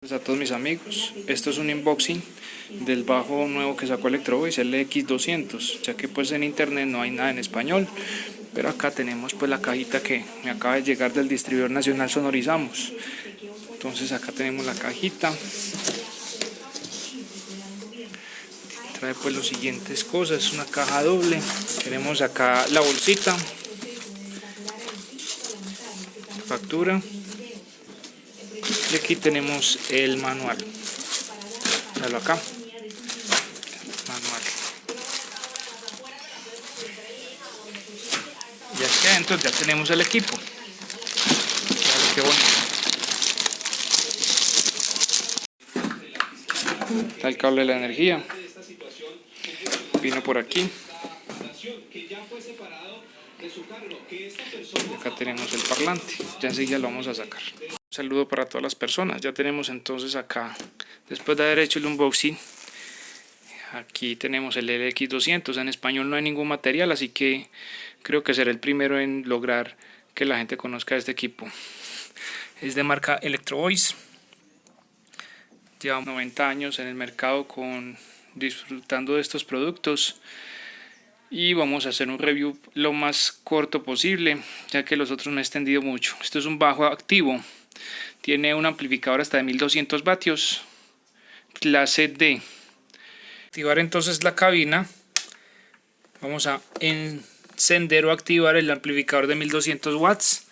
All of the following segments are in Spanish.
Pues a todos mis amigos, esto es un unboxing del bajo nuevo que sacó Electro Voice, el X200, ya que pues en internet no hay nada en español, pero acá tenemos pues la cajita que me acaba de llegar del distribuidor nacional Sonorizamos. Entonces acá tenemos la cajita, trae pues las siguientes cosas, es una caja doble, tenemos acá la bolsita, factura, y aquí tenemos el manual. Míralo acá, manual. Y aquí adentro ya tenemos el equipo. Míralo qué bonito. Está el cable de la energía. Vino por aquí. Y acá tenemos el parlante. Ya enseguida lo vamos a sacar. Un saludo para todas las personas. Ya tenemos entonces acá, después de haber hecho el unboxing, aquí tenemos el LX200. En español no hay ningún material, así que creo que seré el primero en lograr que la gente conozca este equipo. Es de marca Electro Voice. Lleva 90 años en el mercado disfrutando de estos productos. Y vamos a hacer un review lo más corto posible, ya que los otros no he extendido mucho. Esto es un bajo activo. Tiene un amplificador hasta de 1200 vatios. Clase D. Activar entonces la cabina. Vamos a encender o activar el amplificador de 1200 watts.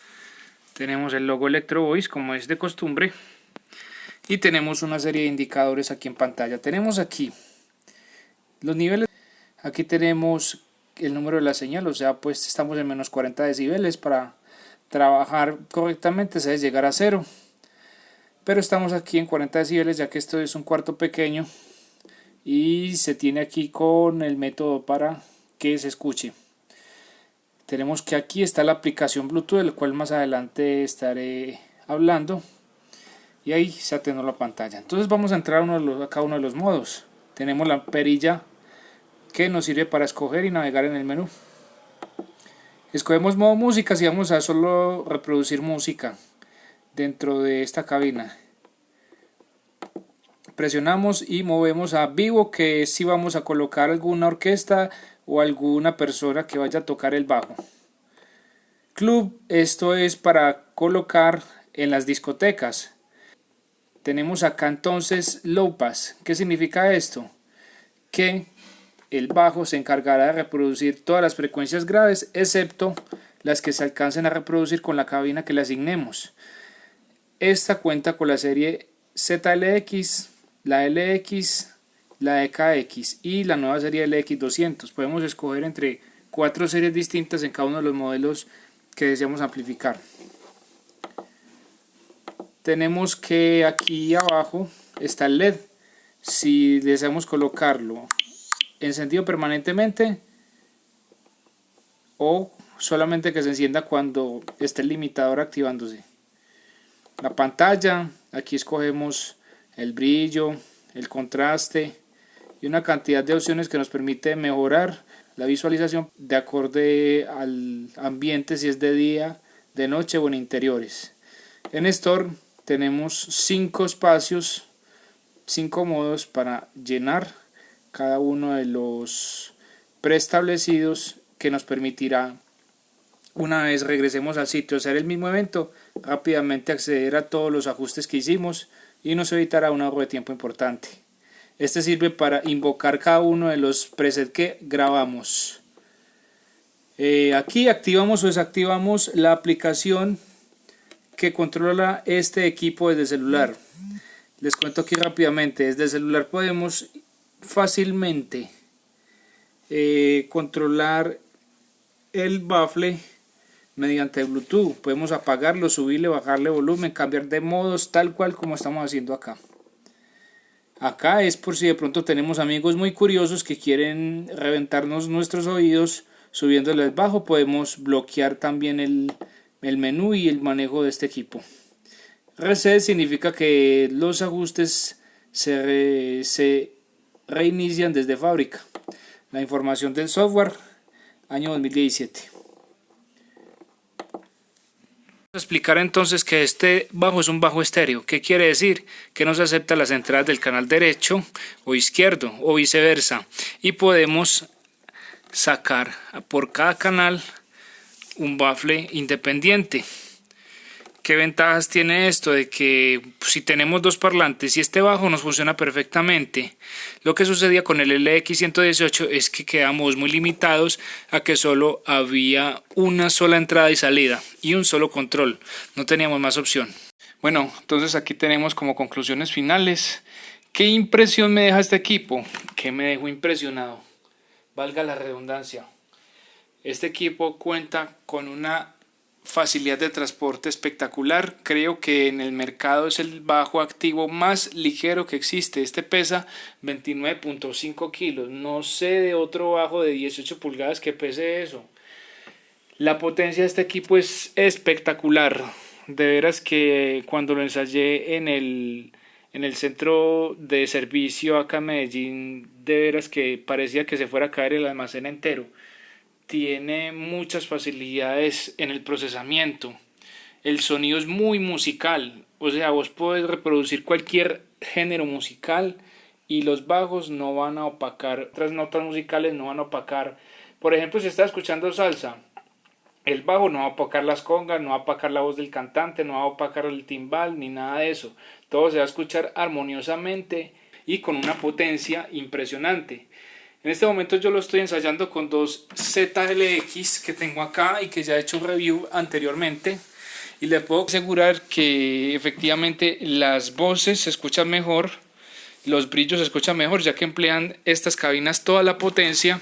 Tenemos el logo Electro Voice como es de costumbre. Y tenemos una serie de indicadores aquí en pantalla. Tenemos aquí los niveles. Aquí tenemos el número de la señal, o sea, pues estamos en menos 40 decibeles. Para trabajar correctamente se debe llegar a 0. Pero estamos aquí en 40 decibeles ya que esto es un cuarto pequeño. Y se tiene aquí con el método para que se escuche. Tenemos que aquí está la aplicación Bluetooth, del cual más adelante estaré hablando. Y ahí se atenúa la pantalla. Entonces vamos a entrar a cada uno de los modos. Tenemos la perilla que nos sirve para escoger y navegar en el menú. Escogemos modo música si vamos a solo reproducir música dentro de esta cabina. Presionamos y movemos a vivo, que si vamos a colocar alguna orquesta o alguna persona que vaya a tocar el bajo. Club, esto es para colocar en las discotecas. Tenemos acá entonces Low Pass. ¿Qué significa esto? Que el bajo se encargará de reproducir todas las frecuencias graves, excepto las que se alcancen a reproducir con la cabina que le asignemos. Esta cuenta con la serie ZLX, la LX, la EKX y la nueva serie LX200. Podemos escoger entre 4 series distintas en cada uno de los modelos que deseamos amplificar. Tenemos que aquí abajo está el LED. Si deseamos colocarlo encendido permanentemente o solamente que se encienda cuando esté el limitador activándose. La pantalla, aquí escogemos el brillo, el contraste y una cantidad de opciones que nos permite mejorar la visualización de acorde al ambiente, si es de día, de noche o en interiores. En Store tenemos 5 espacios, 5 modos para llenar cada uno de los preestablecidos, que nos permitirá, una vez regresemos al sitio, hacer el mismo evento, rápidamente acceder a todos los ajustes que hicimos y nos evitará un ahorro de tiempo importante. Este sirve para invocar cada uno de los presets que grabamos. Aquí activamos o desactivamos la aplicación que controla este equipo desde el celular. Les cuento aquí rápidamente. Desde el celular podemos fácilmente controlar el bafle mediante Bluetooth. Podemos apagarlo, subirle, bajarle volumen, cambiar de modos, tal cual como estamos haciendo acá. Acá es por si de pronto tenemos amigos muy curiosos que quieren reventarnos nuestros oídos subiéndole el bajo. Podemos bloquear también el menú y el manejo de este equipo. Reset significa que los ajustes se reinician desde fábrica. La información del software, año 2017. Explicar entonces que este bajo es un bajo estéreo. ¿Qué quiere decir? Que nos acepta las entradas del canal derecho o izquierdo o viceversa, y podemos sacar por cada canal un bafle independiente. ¿Qué ventajas tiene esto? De que si tenemos dos parlantes y este bajo nos funciona perfectamente. Lo que sucedía con el LX118 es que quedamos muy limitados a que solo había una sola entrada y salida y un solo control. No teníamos más opción. Bueno, entonces aquí tenemos como conclusiones finales. ¿Qué impresión me deja este equipo? ¿Qué me dejó impresionado? Valga la redundancia. Este equipo cuenta con una facilidad de transporte espectacular. Creo que en el mercado es el bajo activo más ligero que existe. Este pesa 29.5 kilos. No sé de otro bajo de 18 pulgadas que pese eso. La potencia de este equipo es espectacular. De veras que cuando lo ensayé en el centro de servicio acá en Medellín, de veras que parecía que se fuera a caer el almacén entero. Tiene muchas facilidades en el procesamiento. El sonido es muy musical, o sea, vos podés reproducir cualquier género musical y los bajos no van a opacar, otras notas musicales no van a opacar. Por ejemplo, si estás escuchando salsa, el bajo no va a opacar las congas, no va a opacar la voz del cantante, no va a opacar el timbal, ni nada de eso. Todo se va a escuchar armoniosamente y con una potencia impresionante. En este momento yo lo estoy ensayando con dos ZLX que tengo acá y que ya he hecho un review anteriormente, y le puedo asegurar que efectivamente las voces se escuchan mejor, los brillos se escuchan mejor, ya que emplean estas cabinas toda la potencia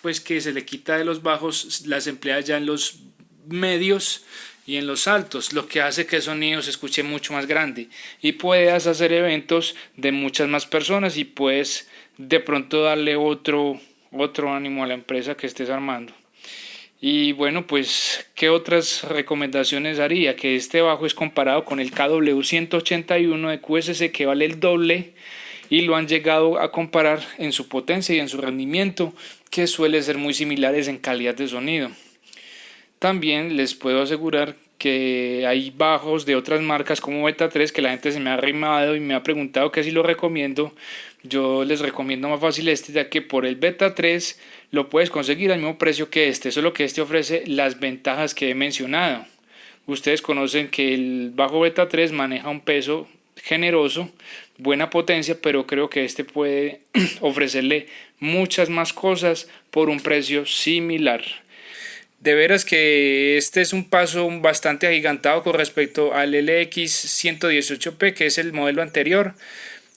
pues que se le quita de los bajos, las emplea ya en los medios y en los altos, lo que hace que el sonido se escuche mucho más grande y puedas hacer eventos de muchas más personas y puedes de pronto darle otro ánimo a la empresa que estés armando. Y bueno, pues, ¿qué otras recomendaciones haría? Que este bajo es comparado con el KW181 de QSC, que vale el doble, y lo han llegado a comparar en su potencia y en su rendimiento, que suele ser muy similares en calidad de sonido. También les puedo asegurar que hay bajos de otras marcas como Beta 3 que la gente se me ha arrimado y me ha preguntado que si lo recomiendo. Yo les recomiendo más fácil este, ya que por el Beta 3 lo puedes conseguir al mismo precio que este, solo que este ofrece las ventajas que he mencionado. Ustedes conocen que el bajo Beta 3 maneja un peso generoso, buena potencia, pero creo que este puede ofrecerle muchas más cosas por un precio similar. De veras que este es un paso bastante agigantado con respecto al LX118P, que es el modelo anterior.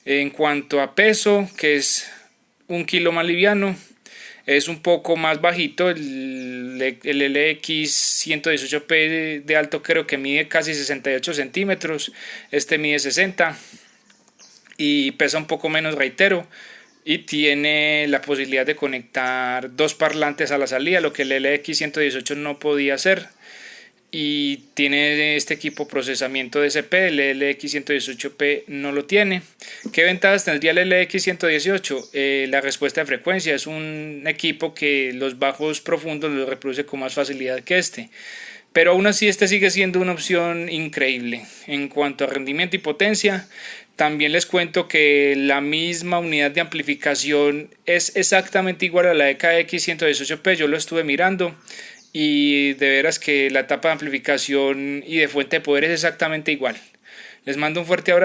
En cuanto a peso, que es 1 kilo más liviano, es un poco más bajito. El LX118P de alto creo que mide casi 68 centímetros, este mide 60 y pesa un poco menos, reitero, y tiene la posibilidad de conectar dos parlantes a la salida, lo que el LX118 no podía hacer. Y tiene este equipo procesamiento DSP, el LX118P no lo tiene. ¿Qué ventajas tendría el LX118? La respuesta de frecuencia. Es un equipo que los bajos profundos los reproduce con más facilidad que este. Pero aún así este sigue siendo una opción increíble. En cuanto a rendimiento y potencia, también les cuento que la misma unidad de amplificación es exactamente igual a la de KX118P. Yo lo estuve mirando y de veras que la etapa de amplificación y de fuente de poder es exactamente igual. Les mando un fuerte abrazo.